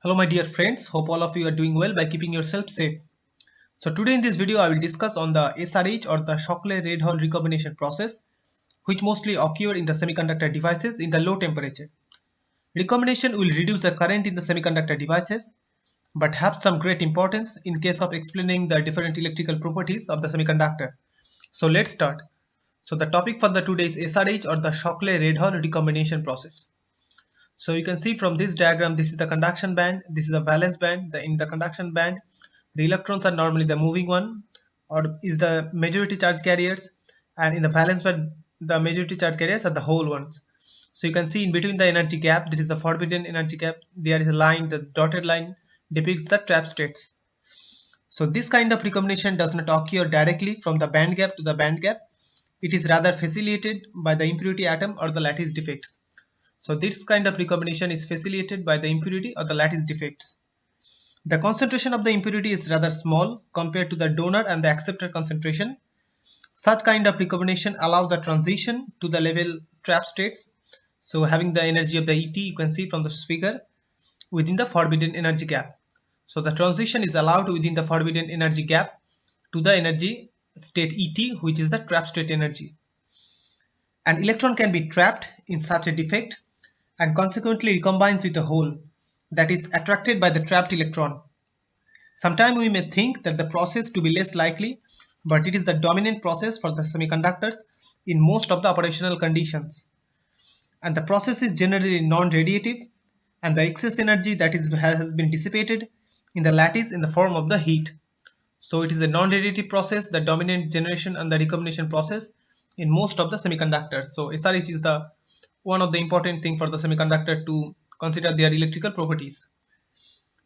Hello my dear friends, hope all of you are doing well by keeping yourself safe. So today in this video I will discuss on the SRH or the Shockley-Red Hall recombination process, which mostly occur in the semiconductor devices in the low temperature. Recombination will reduce the current in the semiconductor devices but have some great importance in case of explaining the different electrical properties of the semiconductor. So let's start. So the topic for the today is SRH or the Shockley-Red Hall recombination process. So you can see from this diagram, this is the conduction band, this is the valence band. In the conduction band, the electrons are normally the moving one or is the majority charge carriers, and in the valence band, the majority charge carriers are the whole ones. So you can see in between the energy gap, that is the forbidden energy gap, there is a line, the dotted line depicts the trap states. So this kind of recombination does not occur directly from the band gap to the band gap. It is rather facilitated by the impurity atom or the lattice defects. So this kind of recombination is facilitated by the impurity or the lattice defects. The concentration of the impurity is rather small compared to the donor and the acceptor concentration. Such kind of recombination allow the transition to the level trap states. So having the energy of the ET, you can see from this figure, within the forbidden energy gap. So the transition is allowed within the forbidden energy gap to the energy state ET, which is the trap state energy. An electron can be trapped in such a defect and consequently recombines with a hole that is attracted by the trapped electron. Sometimes we may think that the process to be less likely, but it is the dominant process for the semiconductors in most of the operational conditions. And the process is generally non-radiative, and the excess energy that has been dissipated in the lattice in the form of the heat. So it is a non-radiative process, the dominant generation and the recombination process in most of the semiconductors. So SRH is the one of the important thing for the semiconductor to consider their electrical properties.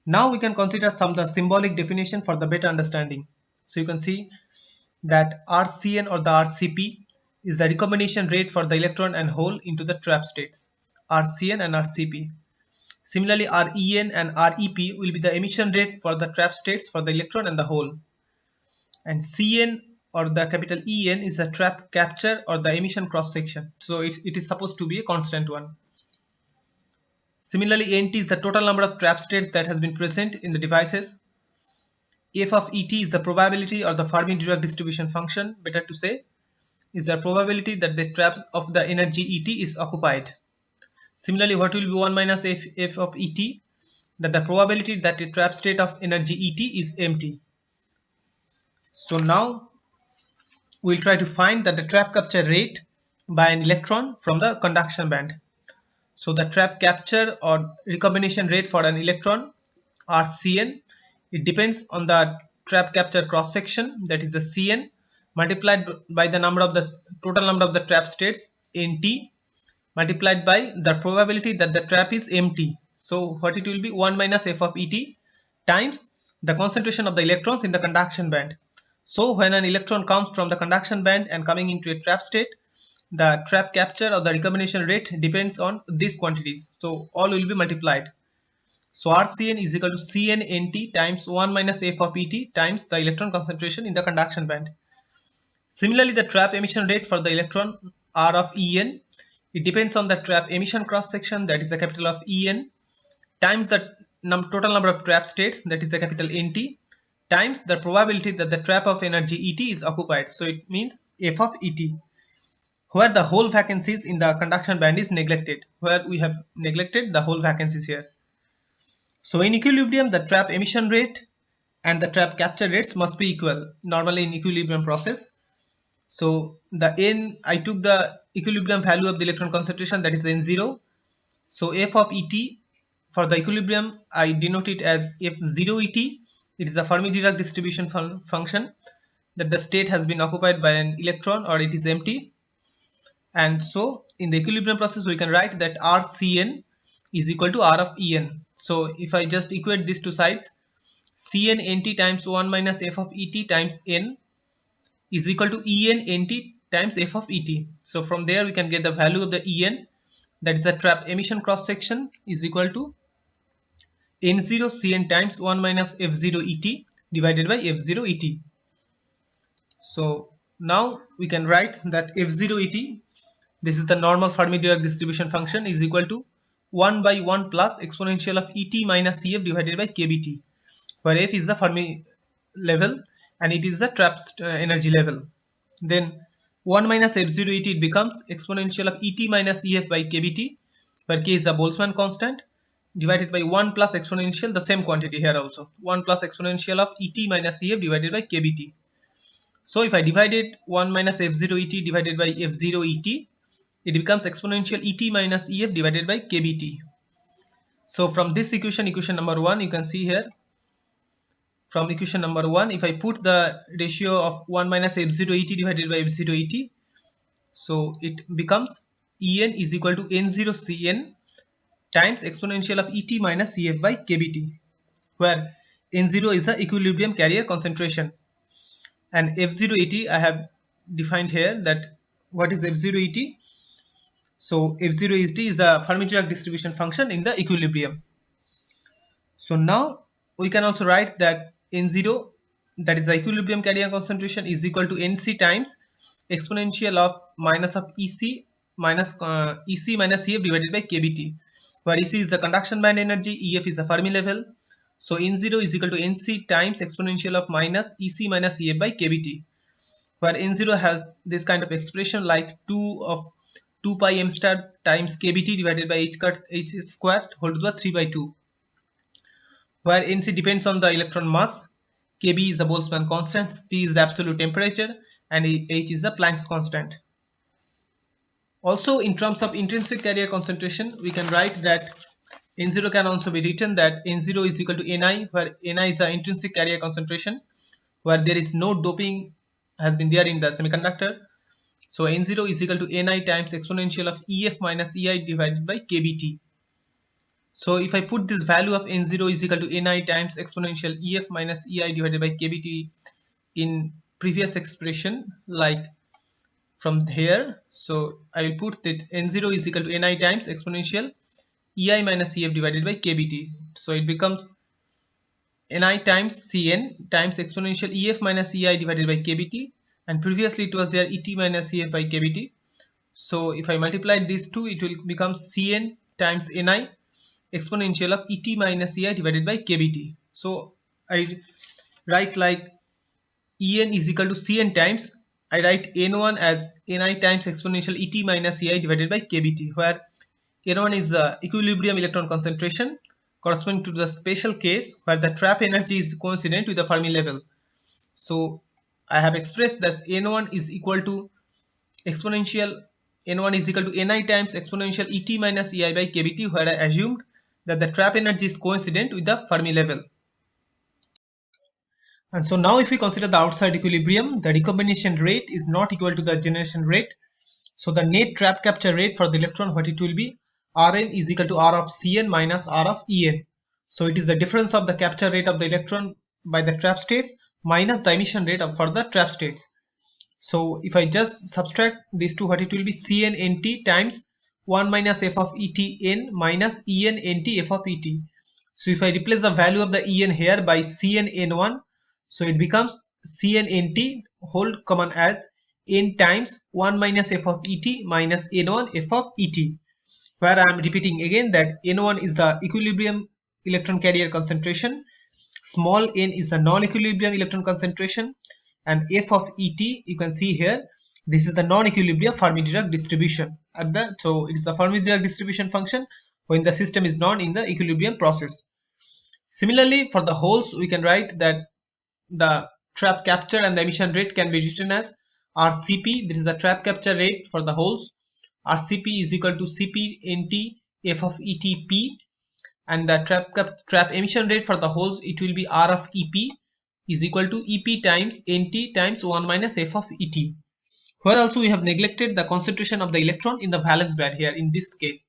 Now we can consider some of the symbolic definition for the better understanding. So you can see that RCN or the RCP is the recombination rate for the electron and hole into the trap states. RCN and RCP. Similarly, REN and REP will be the emission rate for the trap states for the electron and the hole. And CN or the capital EN is the trap capture or the emission cross section. So it is supposed to be a constant one. Similarly, NT is the total number of trap states that has been present in the devices. F of ET is the probability or the Fermi-Dirac distribution function, better to say, is the probability that the trap of the energy ET is occupied. Similarly, what will be 1 minus F of ET? That the probability that the trap state of energy ET is empty. So now we'll try to find that the trap capture rate by an electron from the conduction band. So the trap capture or recombination rate for an electron, RCN, it depends on the trap capture cross section, that is the CN, multiplied by the number of the total number of the trap states, NT, multiplied by the probability that the trap is empty. So what it will be, 1 minus F of ET times the concentration of the electrons in the conduction band. So when an electron comes from the conduction band and coming into a trap state, the trap capture or the recombination rate depends on these quantities. So all will be multiplied. So RCN is equal to CN NT times 1 minus F of ET times the electron concentration in the conduction band. Similarly, the trap emission rate for the electron R of EN, it depends on the trap emission cross section, that is the capital of EN, times the total number of trap states, that is the capital NT, times the probability that the trap of energy ET is occupied. So it means F of ET, where the hole vacancies in the conduction band is neglected, where we have neglected the hole vacancies here. So in equilibrium, the trap emission rate and the trap capture rates must be equal, normally in equilibrium process. So the N, I took the equilibrium value of the electron concentration, that is N0. So F of ET for the equilibrium, I denote it as F0 ET. It is a Fermi-Dirac distribution function, that the state has been occupied by an electron or it is empty. And so in the equilibrium process, we can write that RCN is equal to R of EN. So if I just equate these two sides, CN NT times 1 minus F of ET times N is equal to EN NT times F of ET. So from there we can get the value of the EN, that is the trap emission cross section, is equal to N0 CN times 1 minus F0 ET divided by F0 ET. So now we can write that F0 ET, this is the normal Fermi-Dirac distribution function, is equal to 1 by 1 plus exponential of Et minus Ef divided by kBt, where F is the Fermi level and it is the trapped energy level. Then 1 minus F0 Et, it becomes exponential of Et minus Ef by kBt, where k is the Boltzmann constant, divided by 1 plus exponential, the same quantity here also, 1 plus exponential of Et minus Ef divided by kBt. So if I divided 1 minus F0 Et divided by F0 Et, it becomes exponential Et minus Ef divided by kBt. So from this equation, equation number 1, you can see here, from equation number 1, if I put the ratio of 1 minus F0 Et divided by F0 Et, so it becomes En is equal to N0 Cn times exponential of Et minus Ef by kBt, where N0 is the equilibrium carrier concentration, and F0 Et I have defined here that what is F0 Et. So F0 Et is the Fermi-Dirac distribution function in the equilibrium. So now we can also write that N0, that is the equilibrium carrier concentration, is equal to Nc times exponential of minus of Ec minus Ef divided by kBt, where Ec is the conduction band energy, Ef is the Fermi level. So N0 is equal to Nc times exponential of minus Ec minus Ef by kBt, where N0 has this kind of expression like 2 pi m star times kBt divided by h squared whole to the 3 by 2, where Nc depends on the electron mass, Kb is the Boltzmann constant, T is the absolute temperature, and H is the Planck's constant. Also, in terms of intrinsic carrier concentration, we can write that N0 can also be written that N0 is equal to Ni, where Ni is the intrinsic carrier concentration, where there is no doping has been there in the semiconductor. So N0 is equal to Ni times exponential of Ef minus Ei divided by kBt. So if I put this value of N0 is equal to Ni times exponential Ef minus Ei divided by kBt in previous expression, like from here, so I will put that N0 is equal to Ni times exponential Ei minus Ef divided by kBt. So it becomes Ni times Cn times exponential Ef minus Ei divided by kBt, and previously it was there Et minus Ef by kBt. So if I multiply these two, it will become Cn times Ni exponential of Et minus Ei divided by kBt. So I write like En is equal to Cn times, I write N1 as Ni times exponential Et minus Ei divided by kBt, where N1 is the equilibrium electron concentration corresponding to the special case where the trap energy is coincident with the Fermi level. So I have expressed that N1 is equal to exponential, N1 is equal to Ni times exponential Et minus Ei by kBt, where I assumed that the trap energy is coincident with the Fermi level. And so now if we consider the outside equilibrium, the recombination rate is not equal to the generation rate. So the net trap capture rate for the electron, what it will be, Rn is equal to R of Cn minus R of En. So it is the difference of the capture rate of the electron by the trap states minus the emission rate for the trap states. So if I just subtract these two, what it will be, Cn Nt times 1 minus f of Et n minus En Nt f of Et. So if I replace the value of the En here by Cn n1, so it becomes Cn Nt whole common as n times 1 minus f of Et minus n1 f of Et, where I am repeating again that n1 is the equilibrium electron carrier concentration, small n is the non-equilibrium electron concentration, and f of Et, you can see here, this is the non-equilibrium Fermi-Dirac distribution. So it is the Fermi-Dirac distribution function when the system is not in the equilibrium process. Similarly, for the holes, we can write that the trap capture and the emission rate can be written as RCP. This is the trap capture rate for the holes. RCP is equal to Cp Nt f of ETP, and the trap emission rate for the holes, it will be R of EP is equal to EP times Nt times 1 minus f of Et. Here also we have neglected the concentration of the electron in the valence band here in this case.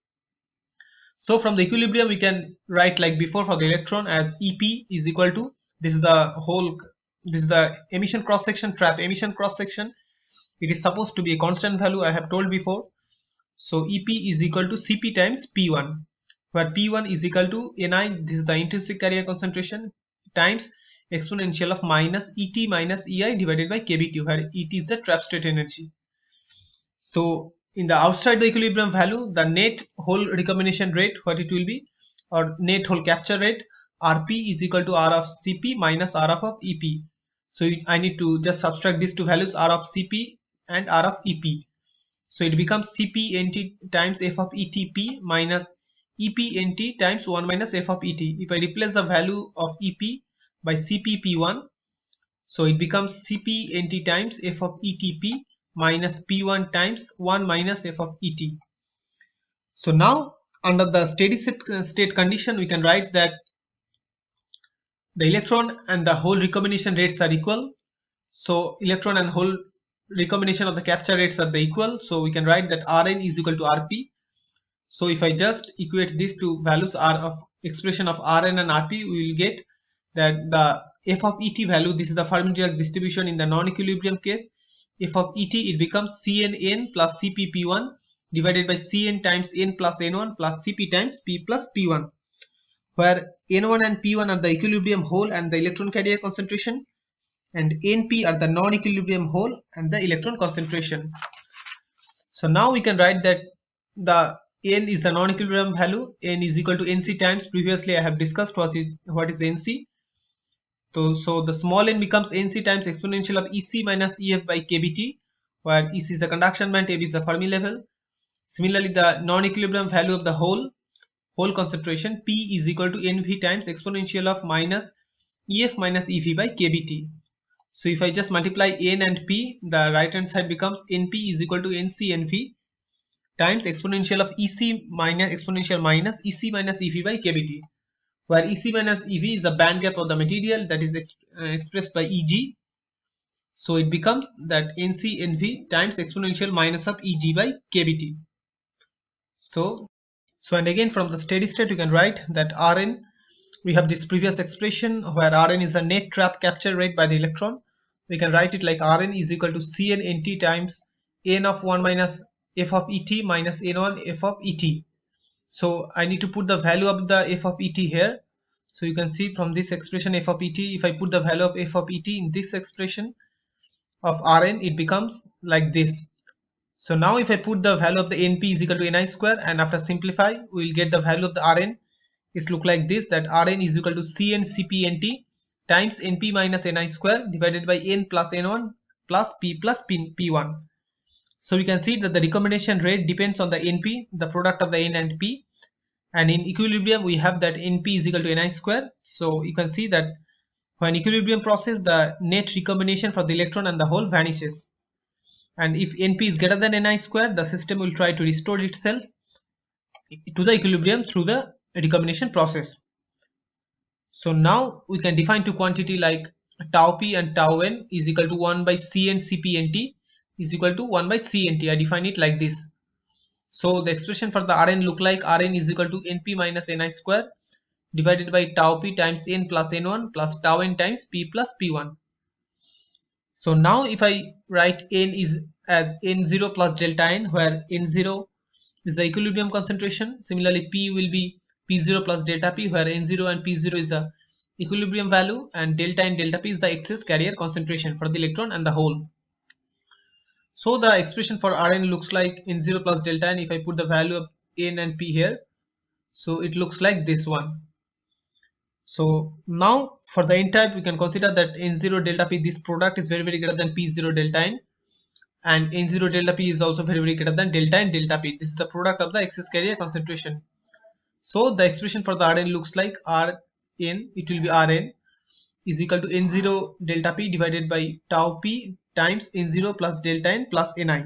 So from the equilibrium we can write like before for the electron as EP is equal to, this is the emission cross section, trap emission cross section. It is supposed to be a constant value, I have told before. So EP is equal to Cp times P1, where P1 is equal to Ni, this is the intrinsic carrier concentration, times exponential of minus Et minus Ei divided by kBt, where Et is the trap state energy. So in the outside the equilibrium value, the net hole recombination rate, what it will be, or net hole capture rate, Rp is equal to R of Cp minus R of Ep. So I need to just subtract these two values, R of Cp and R of Ep. So it becomes Cp Nt times F of Etp minus Ep Nt times 1 minus F of Et. If I replace the value of Ep by Cp P1, so it becomes Cp Nt times F of Etp minus P1 times 1 minus F of Et. So now under the steady state condition, we can write that the electron and the hole recombination rates are equal. So electron and hole recombination of the capture rates are equal. So we can write that Rn is equal to Rp. So if I just equate these two values of expression of Rn and Rp, we will get that the F of Et value, this is the Fermi-Dirac distribution in the non-equilibrium case. F of Et, it becomes Cnn plus Cpp1 divided by Cn times n plus n1 plus Cp times p plus p1, where n1 and p1 are the equilibrium hole and the electron carrier concentration, and np are the non-equilibrium hole and the electron concentration. So now we can write that the n is the non-equilibrium value, n is equal to nc times, previously I have discussed what is nc. So the small n becomes nc times exponential of Ec minus Ef by kBt, where Ec is the conduction band, Eb is the Fermi level. Similarly, the non-equilibrium value of the hole concentration, P is equal to Nv times exponential of minus Ef minus Ev by kBt. So if I just multiply n and p, the right hand side becomes Np is equal to Nc Nv times exponential of Ec minus exponential minus Ec minus Ev by kBt, where Ec minus Ev is the band gap of the material, that is expressed by Eg. So it becomes that Nc Nv times exponential minus of Eg by kBt. So and again from the steady state you can write that Rn, we have this previous expression where Rn is the net trap capture rate by the electron. We can write it like Rn is equal to Cn Nt times n of 1 minus F of Et minus n1 F of Et. So I need to put the value of the F of Et here. So you can see from this expression F of Et, if I put the value of F of Et in this expression of Rn, it becomes like this. So now if I put the value of the Np is equal to Ni square, and after simplify we will get the value of the Rn. It look like this, that Rn is equal to Cn Cp Nt times Np minus Ni square divided by n plus n1 plus p plus p1. So we can see that the recombination rate depends on the Np, the product of the n and p, and in equilibrium we have that Np is equal to Ni square. So you can see that when equilibrium process, the net recombination for the electron and the hole vanishes, and if Np is greater than Ni square, the system will try to restore itself to the equilibrium through the recombination process. So now we can define two quantity like tau p and tau n is equal to 1 by Cn Cp Nt is equal to 1 by Cnt. I define it like this. So the expression for the Rn look like Rn is equal to Np minus Ni square divided by tau p times n plus n1 plus tau n times p plus p1. So now if I write n is as n0 plus delta n, where n0 is the equilibrium concentration, similarly p will be p0 plus delta p, where n0 and p0 is the equilibrium value, and delta n delta p is the excess carrier concentration for the electron and the hole. So the expression for Rn looks like n0 plus delta n. If I put the value of n and p here, so it looks like this one. So now for the n type we can consider that n0 delta p, this product is very greater than p0 delta n, and n0 delta p is also very greater than delta n delta p. This is the product of the excess carrier concentration. So the expression for the Rn looks like Rn, it will be Rn is equal to n0 delta p divided by tau p times n0 plus delta n plus Ni,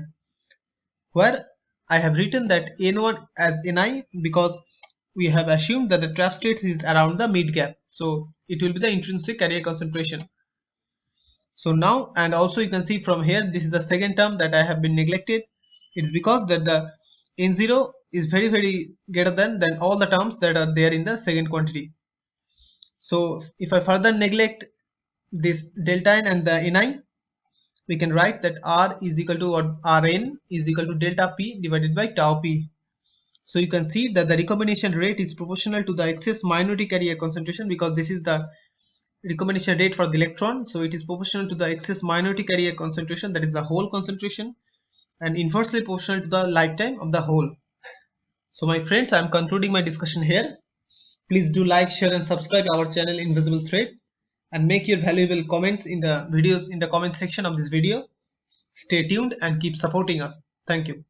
where I have written that n1 as Ni because we have assumed that the trap state is around the mid gap, so it will be the intrinsic carrier concentration. So now, and also you can see from here, this is the second term that I have been neglected. It's because that the n0 is very greater than all the terms that are there in the second quantity. So if I further neglect this delta n and the Ni, we can write that R is equal to, or Rn is equal to delta p divided by tau p. So you can see that the recombination rate is proportional to the excess minority carrier concentration, because this is the recombination rate for the electron. So it is proportional to the excess minority carrier concentration, that is the hole concentration. and inversely proportional to the lifetime of the whole. So my friends, I am concluding my discussion here. Please do like, share and subscribe our channel Invisible Threads, and make your valuable comments in the comment section of this video. Stay tuned and keep supporting us. Thank you.